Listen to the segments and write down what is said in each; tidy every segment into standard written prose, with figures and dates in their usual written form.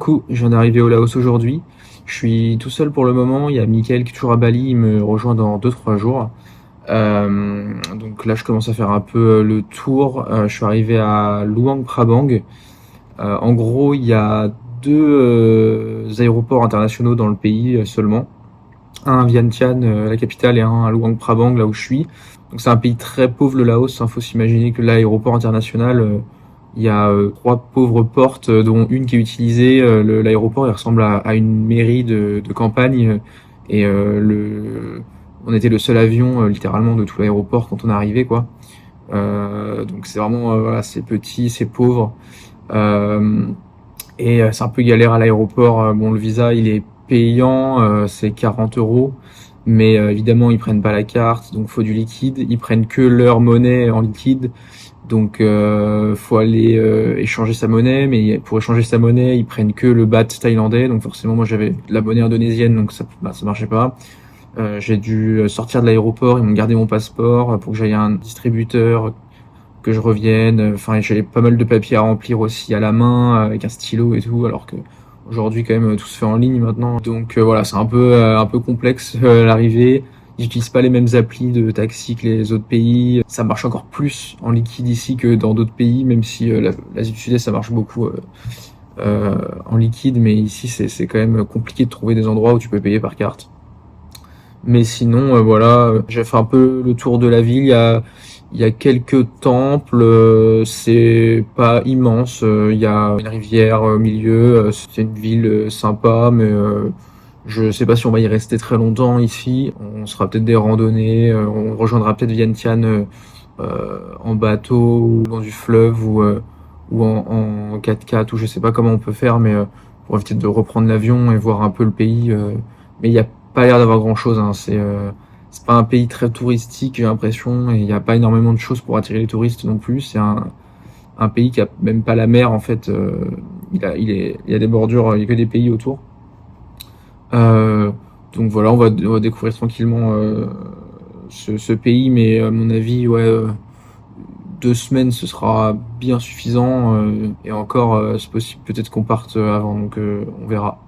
beaucoup, je viens d'arriver au Laos aujourd'hui. Je suis tout seul pour le moment, il y a Mickaël qui est toujours à Bali, il me rejoint dans 2-3 jours. Donc là je commence à faire un peu le tour. Je suis arrivé à Luang Prabang. En gros, il y a deux aéroports internationaux dans le pays seulement. Un à Vientiane, la capitale, et un à Luang Prabang, là où je suis. Donc c'est un pays très pauvre, le Laos. Il faut s'imaginer que l'aéroport international, il y a 3 pauvres portes, dont une qui est utilisée. L'aéroport, il ressemble à une mairie de campagne. Et on était le seul avion, littéralement, de tout l'aéroport quand on est arrivé, quoi. Donc c'est vraiment, voilà, c'est petit, c'est pauvre. Euh, et c'est un peu galère à l'aéroport. Bon, le visa, il est payant, c'est 40 €. Mais évidemment, ils prennent pas la carte, donc faut du liquide. Ils prennent que leur monnaie en liquide. Donc faut aller échanger sa monnaie. Mais pour échanger sa monnaie, ils prennent que le baht thaïlandais. Donc forcément, moi j'avais de la monnaie indonésienne, donc ça marchait pas. J'ai dû sortir de l'aéroport, ils m'ont gardé mon passeport pour que j'aille à un distributeur, que je revienne. Enfin, j'avais pas mal de papiers à remplir aussi à la main, avec un stylo et tout, alors que aujourd'hui quand même tout se fait en ligne maintenant. Donc voilà, c'est un peu complexe l'arrivée. Ils n'utilisent pas les mêmes applis de taxi que les autres pays. Ça marche encore plus en liquide ici que dans d'autres pays, même si l'Asie du Sud-Est ça marche beaucoup en liquide, mais ici c'est quand même compliqué de trouver des endroits où tu peux payer par carte. Mais sinon, voilà, j'ai fait un peu le tour de la ville. Il y a quelques temples, c'est pas immense. Il y a une rivière au milieu. C'est une ville sympa, mais je sais pas si on va y rester très longtemps ici. On sera peut-être des randonnées. On rejoindra peut-être Vientiane en bateau ou dans du fleuve ou en 4x4 ou je sais pas comment on peut faire, mais pour éviter de reprendre l'avion et voir un peu le pays. Mais il y a pas l'air d'avoir grand-chose, hein. C'est pas un pays très touristique, j'ai l'impression, et il n'y a pas énormément de choses pour attirer les touristes non plus. C'est un pays qui a même pas la mer en fait. Il y a des bordures, il y a que des pays autour. Euh, donc voilà, on va découvrir tranquillement ce pays, mais à mon avis, ouais, 2 semaines ce sera bien suffisant. Et encore, c'est possible peut-être qu'on parte avant, donc on verra.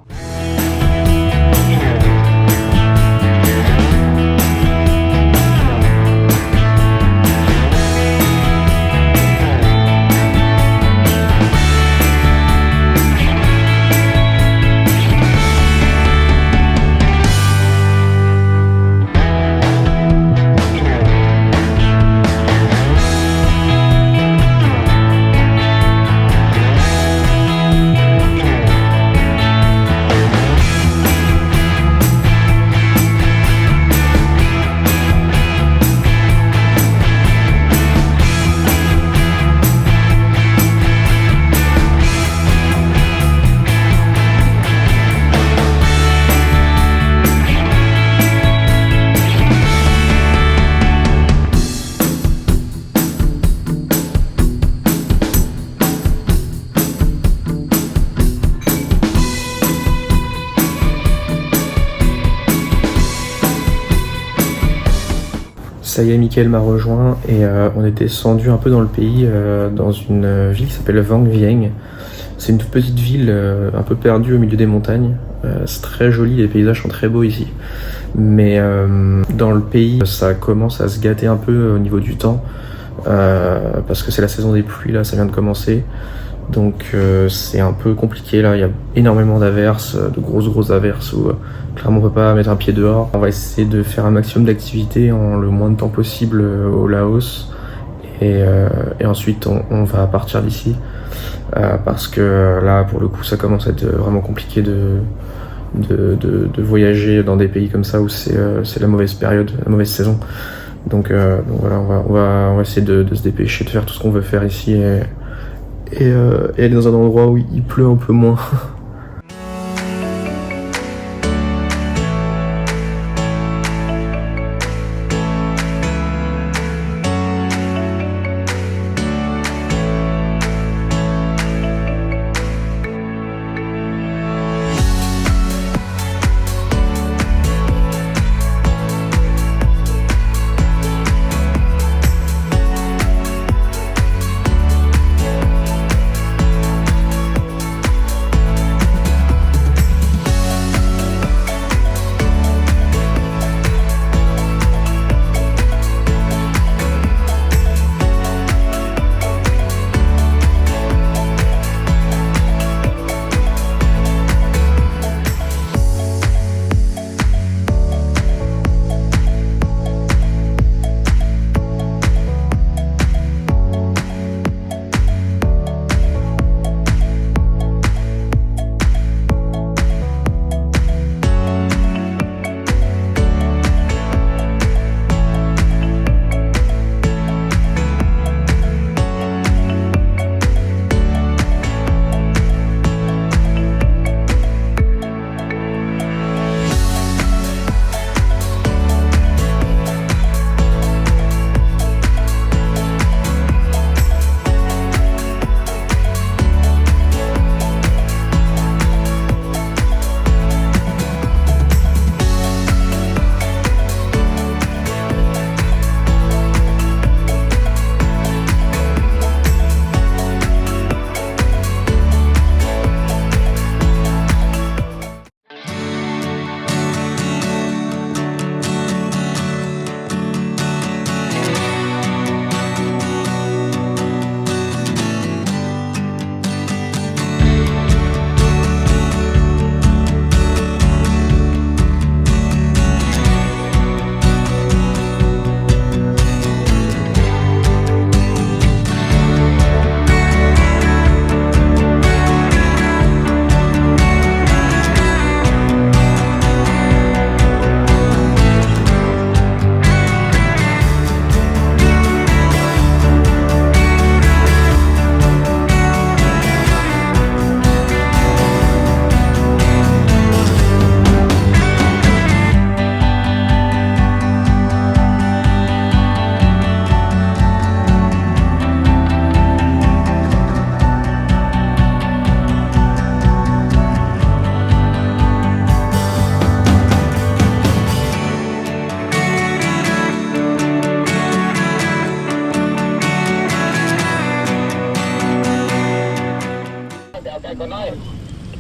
Ça y est, Mickaël m'a rejoint et on est descendu un peu dans le pays, dans une ville qui s'appelle Vang Vieng. C'est une toute petite ville un peu perdue au milieu des montagnes. C'est très joli, les paysages sont très beaux ici. Mais dans le pays, ça commence à se gâter un peu au niveau du temps, parce que c'est la saison des pluies, là, ça vient de commencer. Donc c'est un peu compliqué là, il y a énormément d'averses, de grosses averses où clairement on peut pas mettre un pied dehors. On va essayer de faire un maximum d'activités en le moins de temps possible au Laos et ensuite on va partir d'ici parce que là pour le coup ça commence à être vraiment compliqué de voyager dans des pays comme ça où c'est la mauvaise période, la mauvaise saison. Donc voilà, on va essayer de se dépêcher de faire tout ce qu'on veut faire ici et aller dans un endroit où il pleut un peu moins.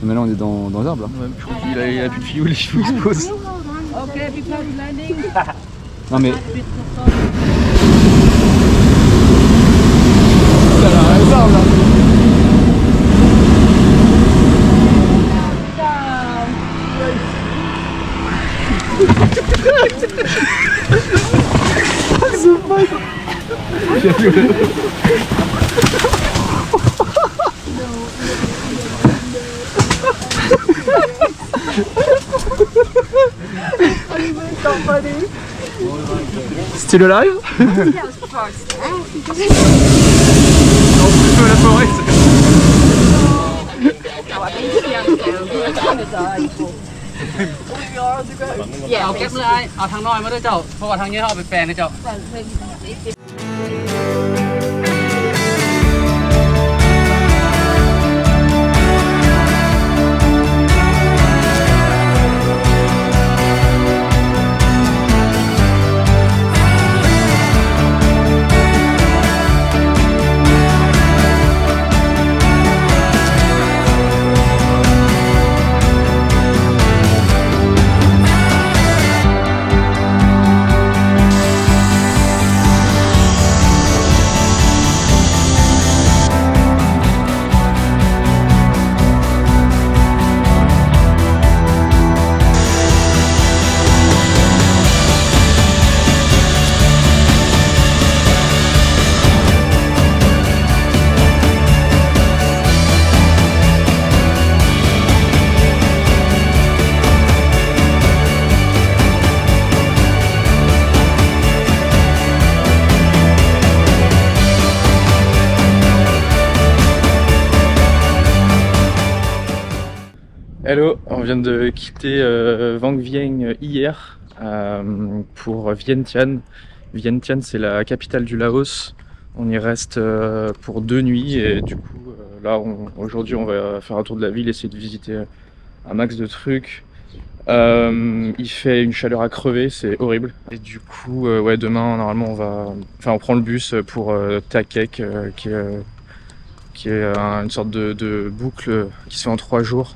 Mais là on est dans l'herbe là. Ouais, je crois qu'il a plus de fioul, il faut qu'il se pose. Non mais. Still alive? La forêt.เอาเก็บเลยเอาทางน้อยมาด้วยเจ้าเพราะว่าทางนี้เขาเอาไปแปลงนะเจ้า Hello, on vient de quitter Vang Vieng hier pour Vientiane. Vientiane, c'est la capitale du Laos. On y reste pour 2 nuits et du coup là aujourd'hui on va faire un tour de la ville, essayer de visiter un max de trucs. Il fait une chaleur à crever, c'est horrible. Et du coup ouais, demain normalement on prend le bus pour Ta Kek qui est une sorte de boucle qui se fait en 3 jours.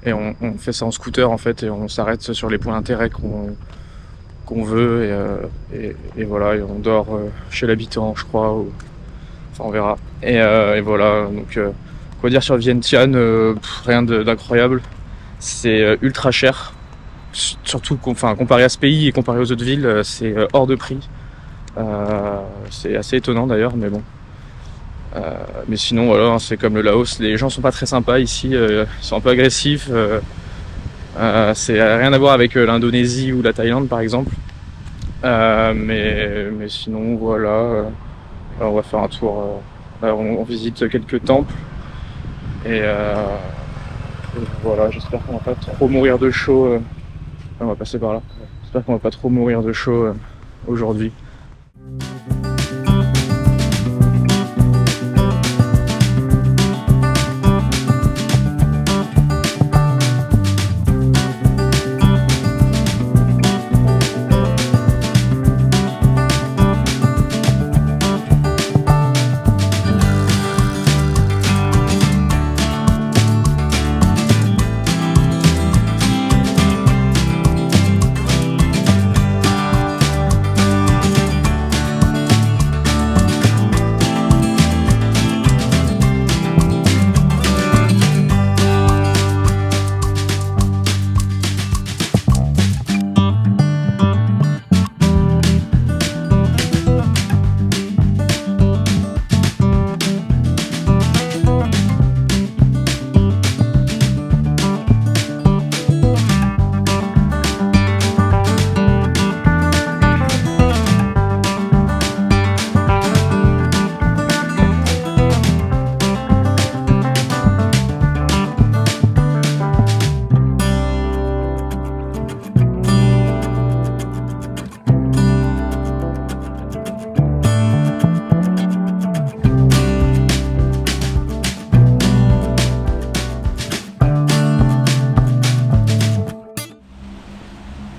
Et on fait ça en scooter en fait et on s'arrête sur les points d'intérêt qu'on veut et voilà, et on dort chez l'habitant je crois enfin on verra et voilà donc quoi dire sur Vientiane, rien d'incroyable, c'est ultra cher surtout comparé à ce pays et comparé aux autres villes, c'est hors de prix, c'est assez étonnant d'ailleurs mais bon. Mais sinon voilà, c'est comme le Laos, les gens sont pas très sympas ici, ils sont un peu agressifs, c'est rien à voir avec l'Indonésie ou la Thaïlande par exemple, mais sinon voilà, on va faire un tour, on visite quelques temples et voilà, j'espère qu'on va pas trop mourir de chaud, on va passer par là, j'espère qu'on va pas trop mourir de chaud aujourd'hui.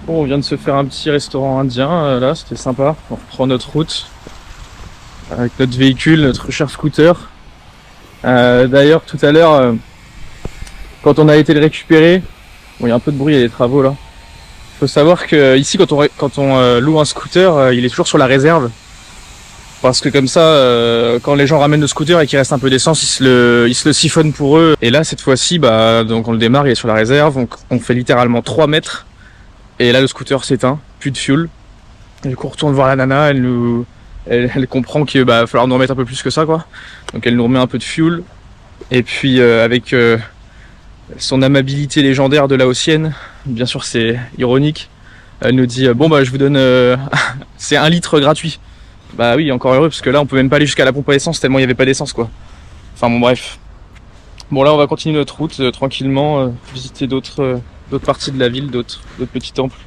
Bon, on vient de se faire un petit restaurant indien, là c'était sympa, on reprend notre route avec notre véhicule, notre cher scooter. D'ailleurs tout à l'heure quand on a été le récupérer, bon, il y a un peu de bruit, il y a des travaux là. Faut savoir que ici, quand on loue un scooter, il est toujours sur la réserve. Parce que comme ça, quand les gens ramènent le scooter et qu'il reste un peu d'essence, ils se le siphonnent pour eux. Et là, cette fois-ci, bah, donc on le démarre, il est sur la réserve, donc on fait littéralement 3 mètres. Et là, le scooter s'éteint, plus de fuel. Du coup, on retourne voir la nana, elle comprend qu'il va falloir nous remettre un peu plus que ça, quoi. Donc elle nous remet un peu de fuel. Et puis avec son amabilité légendaire de Laotienne, bien sûr c'est ironique, elle nous dit bon bah je vous donne c'est 1 litre gratuit. Bah oui, encore heureux, parce que là on peut même pas aller jusqu'à la pompe à essence tellement il n'y avait pas d'essence, quoi. Enfin bon, bref. Bon, là on va continuer notre route tranquillement, visiter d'autres parties de la ville, d'autres petits temples.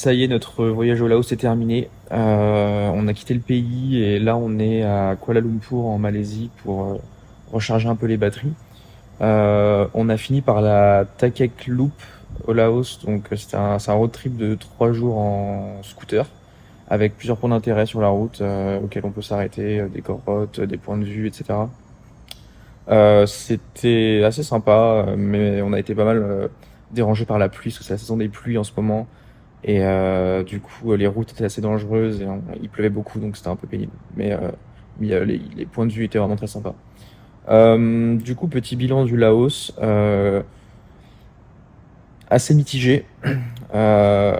ça y est, notre voyage au Laos est terminé. On a quitté le pays et là on est à Kuala Lumpur en Malaisie pour recharger un peu les batteries. On a fini par la Takek Loop au Laos, donc c'est un road trip de 3 jours en scooter avec plusieurs points d'intérêt sur la route auxquels on peut s'arrêter, des grottes, des points de vue, etc. C'était assez sympa, mais on a été pas mal dérangé par la pluie, parce que c'est la saison des pluies en ce moment. Et du coup, les routes étaient assez dangereuses et il pleuvait beaucoup, donc c'était un peu pénible. Mais les points de vue étaient vraiment très sympas. Du coup, petit bilan du Laos, assez mitigé. Euh,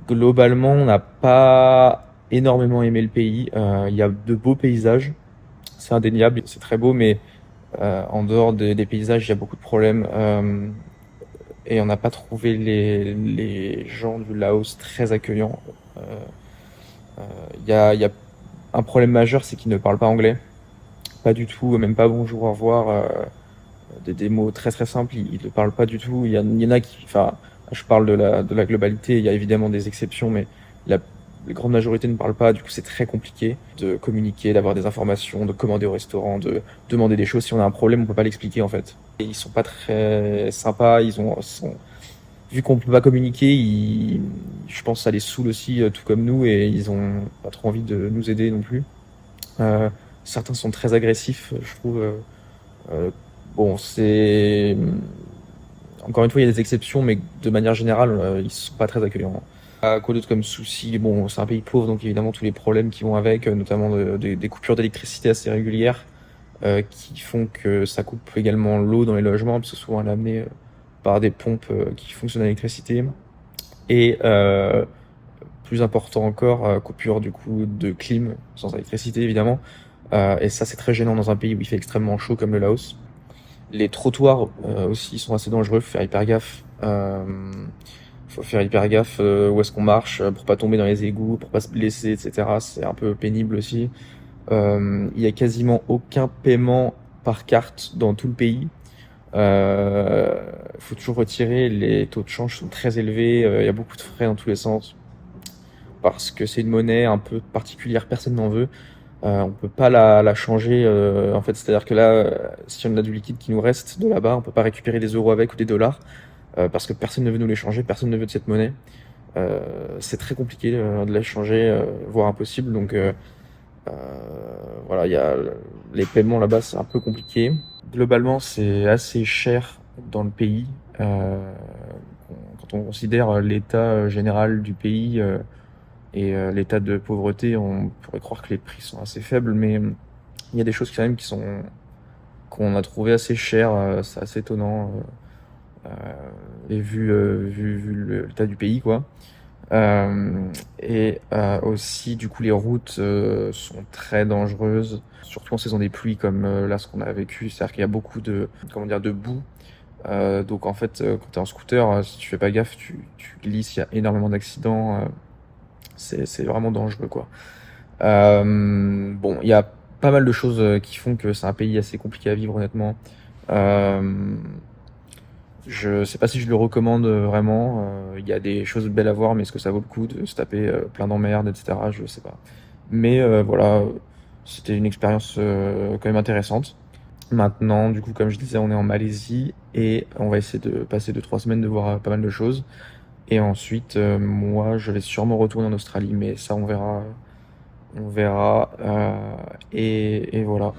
Globalement, on n'a pas énormément aimé le pays. Il y a de beaux paysages, c'est indéniable, c'est très beau, mais en dehors des paysages, il y a beaucoup de problèmes. Et on n'a pas trouvé les gens du Laos très accueillants. Il y a un problème majeur, c'est qu'ils ne parlent pas anglais. Pas du tout, même pas bonjour, au revoir. Des mots très très simples, ils ne parlent pas du tout. Il y en a qui, enfin, je parle de la globalité, il y a évidemment des exceptions, mais la grande majorité ne parle pas. Du coup, c'est très compliqué de communiquer, d'avoir des informations, de commander au restaurant, de demander des choses. Si on a un problème, on peut pas l'expliquer en fait. Et ils sont pas très sympas, vu qu'on peut pas communiquer, je pense que ça les saoule aussi, tout comme nous, et ils ont pas trop envie de nous aider non plus. Euh, Certains sont très agressifs, je trouve. Euh, bon, c'est encore une fois, il y a des exceptions, mais de manière générale, ils sont pas très accueillants. Quoi d'autre comme souci? Bon, c'est un pays pauvre, donc évidemment tous les problèmes qui vont avec, notamment des coupures d'électricité assez régulières, qui font que ça coupe également l'eau dans les logements, parce que souvent elle est amenée par des pompes qui fonctionnent à l'électricité. Et plus important encore, coupure du coup de clim sans électricité évidemment. Et ça c'est très gênant dans un pays où il fait extrêmement chaud comme le Laos. Les trottoirs aussi sont assez dangereux, faut faire hyper gaffe. Faut faire hyper gaffe où est-ce qu'on marche pour pas tomber dans les égouts, pour pas se blesser, etc. C'est un peu pénible aussi. Il y a quasiment aucun paiement par carte dans tout le pays. Faut toujours retirer, les taux de change sont très élevés, il y a beaucoup de frais dans tous les sens parce que c'est une monnaie un peu particulière, personne n'en veut. On peut pas la changer. En fait, c'est-à-dire que là, si on a du liquide qui nous reste de là-bas, on peut pas récupérer des euros avec ou des dollars parce que personne ne veut nous les changer, personne ne veut de cette monnaie. C'est très compliqué de la changer, voire impossible. Donc voilà, il y a les paiements là-bas, c'est un peu compliqué. Globalement, c'est assez cher dans le pays. Quand on considère l'état général du pays et l'état de pauvreté, on pourrait croire que les prix sont assez faibles, mais il y a des choses quand même qu'on a trouvé assez chères, c'est assez étonnant, et vu l'état du pays, quoi. Aussi, du coup, les routes sont très dangereuses, surtout en saison des pluies, comme là ce qu'on a vécu, c'est-à-dire qu'il y a beaucoup de boue. Donc en fait, quand t'es en scooter, si tu fais pas gaffe, tu glisses, il y a énormément d'accidents. C'est vraiment dangereux, quoi. Bon, il y a pas mal de choses qui font que c'est un pays assez compliqué à vivre, honnêtement. Euh, je sais pas si je le recommande vraiment. Il y a des choses belles à voir, mais est-ce que ça vaut le coup de se taper plein d'emmerdes, etc. Je sais pas. Mais voilà, c'était une expérience quand même intéressante. Maintenant, du coup, comme je disais, on est en Malaisie et on va essayer de passer 2-3 semaines de voir pas mal de choses. Et ensuite, moi, je vais sûrement retourner en Australie, mais ça, on verra. On verra. Et voilà.